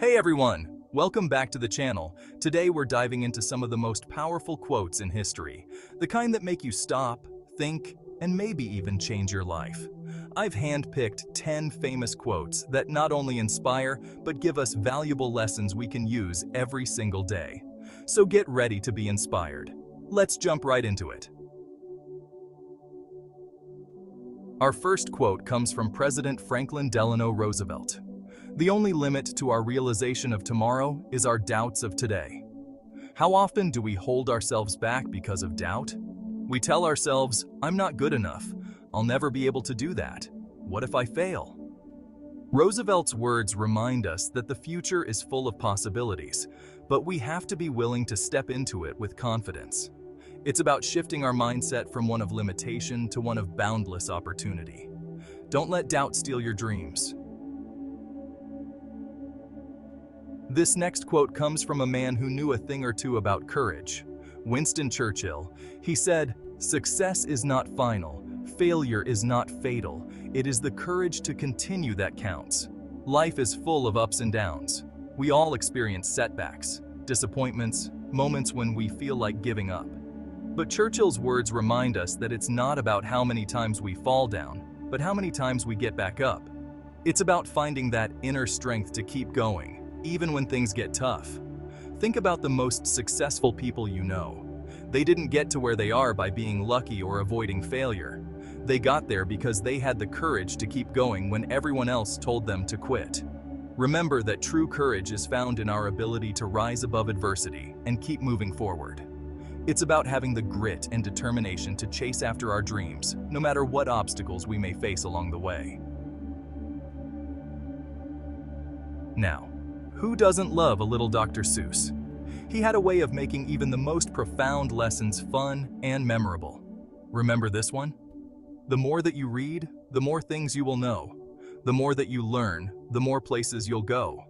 Hey everyone, welcome back to the channel. Today we're diving into some of the most powerful quotes in history, the kind that make you stop, think, and maybe even change your life. I've handpicked 10 famous quotes that not only inspire, but give us valuable lessons we can use every single day. So get ready to be inspired. Let's jump right into it. Our first quote comes from President Franklin Delano Roosevelt. The only limit to our realization of tomorrow is our doubts of today. How often do we hold ourselves back because of doubt? We tell ourselves, I'm not good enough. I'll never be able to do that. What if I fail? Roosevelt's words remind us that the future is full of possibilities, but we have to be willing to step into it with confidence. It's about shifting our mindset from one of limitation to one of boundless opportunity. Don't let doubt steal your dreams. This next quote comes from a man who knew a thing or two about courage. Winston Churchill. He said, "Success is not final. Failure is not fatal. It is the courage to continue that counts." Life is full of ups and downs. We all experience setbacks, disappointments, moments when we feel like giving up. But Churchill's words remind us that it's not about how many times we fall down, but how many times we get back up. It's about finding that inner strength to keep going, even when things get tough. Think about the most successful people you know. They didn't get to where they are by being lucky or avoiding failure. They got there because they had the courage to keep going when everyone else told them to quit. Remember that true courage is found in our ability to rise above adversity and keep moving forward. It's about having the grit and determination to chase after our dreams, no matter what obstacles we may face along the way. Now, who doesn't love a little Dr. Seuss? He had a way of making even the most profound lessons fun and memorable. Remember this one? The more that you read, the more things you will know. The more that you learn, the more places you'll go.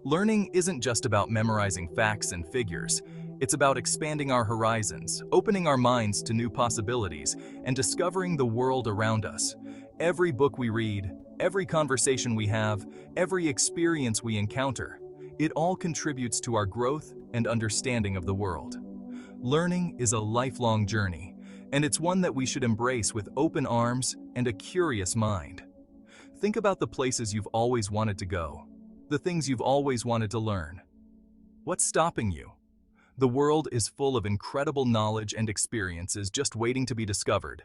Learning isn't just about memorizing facts and figures. It's about expanding our horizons, opening our minds to new possibilities, and discovering the world around us. Every book we read, every conversation we have, every experience we encounter, it all contributes to our growth and understanding of the world. Learning is a lifelong journey, and it's one that we should embrace with open arms and a curious mind. Think about the places you've always wanted to go, the things you've always wanted to learn. What's stopping you? The world is full of incredible knowledge and experiences just waiting to be discovered.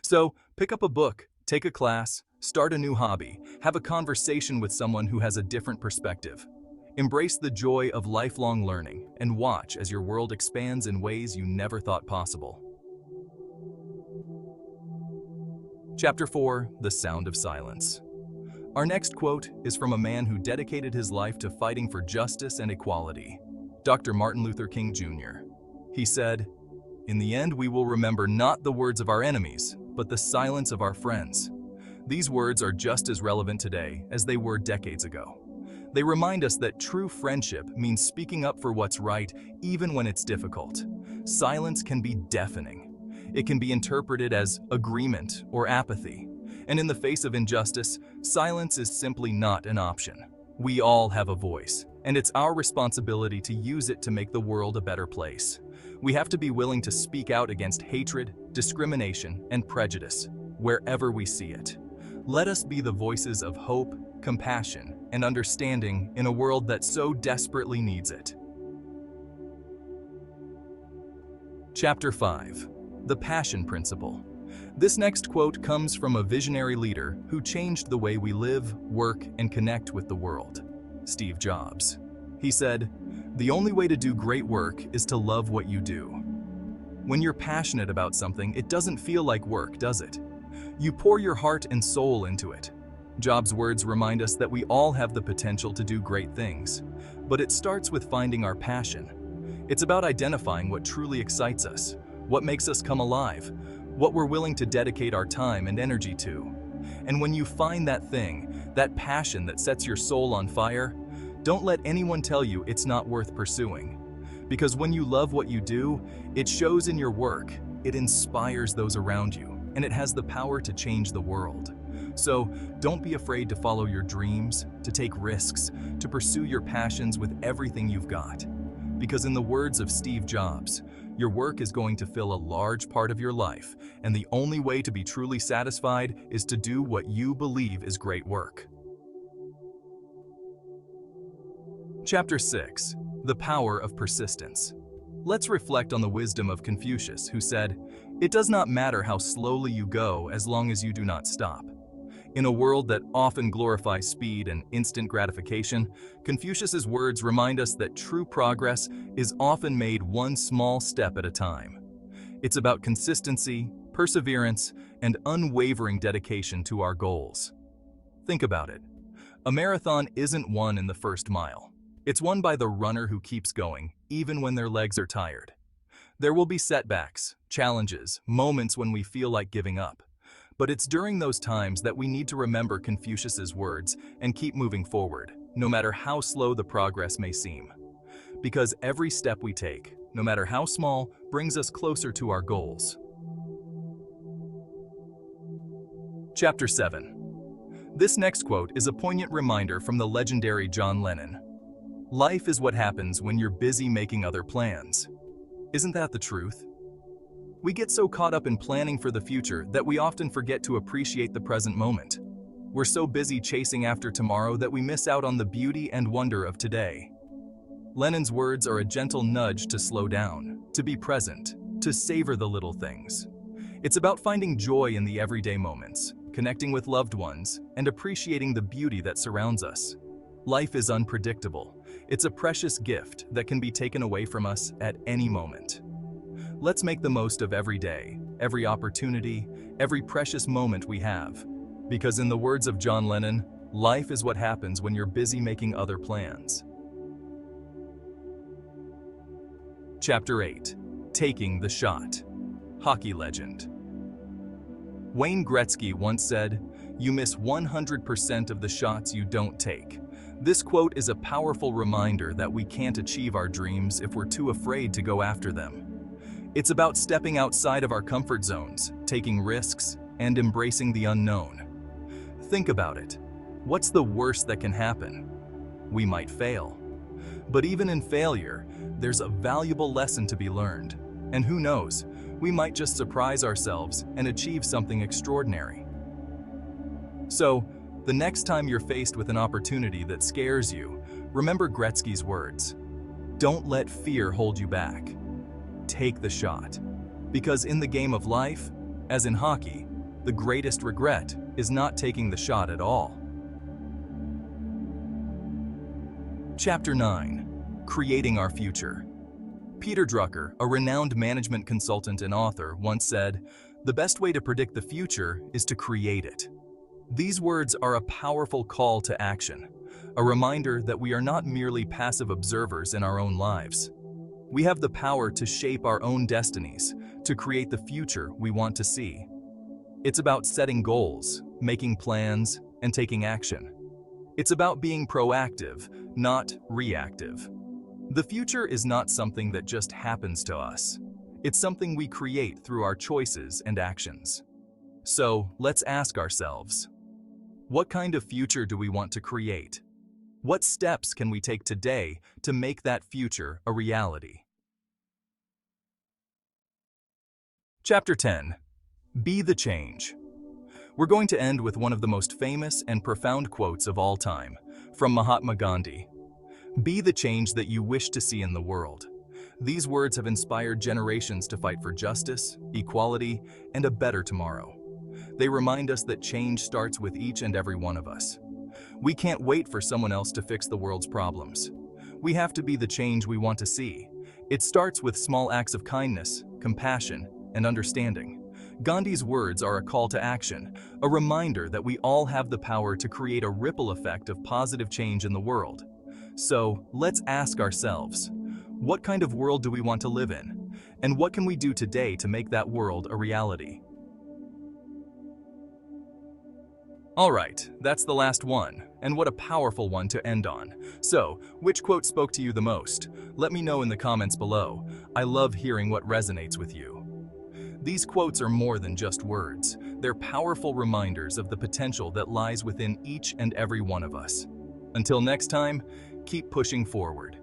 So, pick up a book, take a class, start a new hobby, have a conversation with someone who has a different perspective. Embrace the joy of lifelong learning and watch as your world expands in ways you never thought possible. Chapter 4, The Sound of Silence. Our next quote is from a man who dedicated his life to fighting for justice and equality, Dr. Martin Luther King Jr. He said, "In the end, we will remember not the words of our enemies, but the silence of our friends." These words are just as relevant today as they were decades ago. They remind us that true friendship means speaking up for what's right, even when it's difficult. Silence can be deafening. It can be interpreted as agreement or apathy. And in the face of injustice, silence is simply not an option. We all have a voice, and it's our responsibility to use it to make the world a better place. We have to be willing to speak out against hatred, discrimination, and prejudice, wherever we see it. Let us be the voices of hope, compassion, and understanding in a world that so desperately needs it. Chapter 5, The Passion Principle. This next quote comes from a visionary leader who changed the way we live, work, and connect with the world, Steve Jobs. He said, "The only way to do great work is to love what you do." When you're passionate about something, it doesn't feel like work, does it? You pour your heart and soul into it. Jobs' words remind us that we all have the potential to do great things, but it starts with finding our passion. It's about identifying what truly excites us, what makes us come alive, what we're willing to dedicate our time and energy to. And when you find that thing, that passion that sets your soul on fire, don't let anyone tell you it's not worth pursuing. Because when you love what you do, it shows in your work, it inspires those around you, and it has the power to change the world. So don't be afraid to follow your dreams, to take risks, to pursue your passions with everything you've got. Because in the words of Steve Jobs, your work is going to fill a large part of your life, and the only way to be truly satisfied is to do what you believe is great work. Chapter 6. The Power of Persistence. Let's reflect on the wisdom of Confucius, who said, "It does not matter how slowly you go as long as you do not stop." In a world that often glorifies speed and instant gratification, Confucius's words remind us that true progress is often made one small step at a time. It's about consistency, perseverance, and unwavering dedication to our goals. Think about it. A marathon isn't won in the first mile. It's won by the runner who keeps going, even when their legs are tired. There will be setbacks, challenges, moments when we feel like giving up. But it's during those times that we need to remember Confucius's words and keep moving forward, no matter how slow the progress may seem. Because every step we take, no matter how small, brings us closer to our goals. Chapter 7. This next quote is a poignant reminder from the legendary John Lennon. "Life is what happens when you're busy making other plans." Isn't that the truth? We get so caught up in planning for the future that we often forget to appreciate the present moment. We're so busy chasing after tomorrow that we miss out on the beauty and wonder of today. Lennon's words are a gentle nudge to slow down, to be present, to savor the little things. It's about finding joy in the everyday moments, connecting with loved ones, and appreciating the beauty that surrounds us. Life is unpredictable. It's a precious gift that can be taken away from us at any moment. Let's make the most of every day, every opportunity, every precious moment we have. Because in the words of John Lennon, life is what happens when you're busy making other plans. Chapter 8. Taking the Shot. Hockey legend. Wayne Gretzky once said, "You miss 100% of the shots you don't take." This quote is a powerful reminder that we can't achieve our dreams if we're too afraid to go after them. It's about stepping outside of our comfort zones, taking risks, and embracing the unknown. Think about it. What's the worst that can happen? We might fail. But even in failure, there's a valuable lesson to be learned. And who knows, we might just surprise ourselves and achieve something extraordinary. So, the next time you're faced with an opportunity that scares you, remember Gretzky's words. Don't let fear hold you back. Take the shot. Because in the game of life, as in hockey, the greatest regret is not taking the shot at all. Chapter 9. Creating Our Future. Peter Drucker, a renowned management consultant and author, once said, "The best way to predict the future is to create it." These words are a powerful call to action, a reminder that we are not merely passive observers in our own lives. We have the power to shape our own destinies, to create the future we want to see. It's about setting goals, making plans, and taking action. It's about being proactive, not reactive. The future is not something that just happens to us. It's something we create through our choices and actions. So, let's ask ourselves, what kind of future do we want to create? What steps can we take today to make that future a reality? Chapter 10. Be the Change. We're going to end with one of the most famous and profound quotes of all time, from Mahatma Gandhi. Be the change that you wish to see in the world. These words have inspired generations to fight for justice, equality, and a better tomorrow. They remind us that change starts with each and every one of us. We can't wait for someone else to fix the world's problems. We have to be the change we want to see. It starts with small acts of kindness, compassion, and understanding. Gandhi's words are a call to action, a reminder that we all have the power to create a ripple effect of positive change in the world. So, let's ask ourselves, what kind of world do we want to live in? And what can we do today to make that world a reality? Alright, that's the last one, and what a powerful one to end on. So, which quote spoke to you the most? Let me know in the comments below. I love hearing what resonates with you. These quotes are more than just words. They're powerful reminders of the potential that lies within each and every one of us. Until next time, keep pushing forward.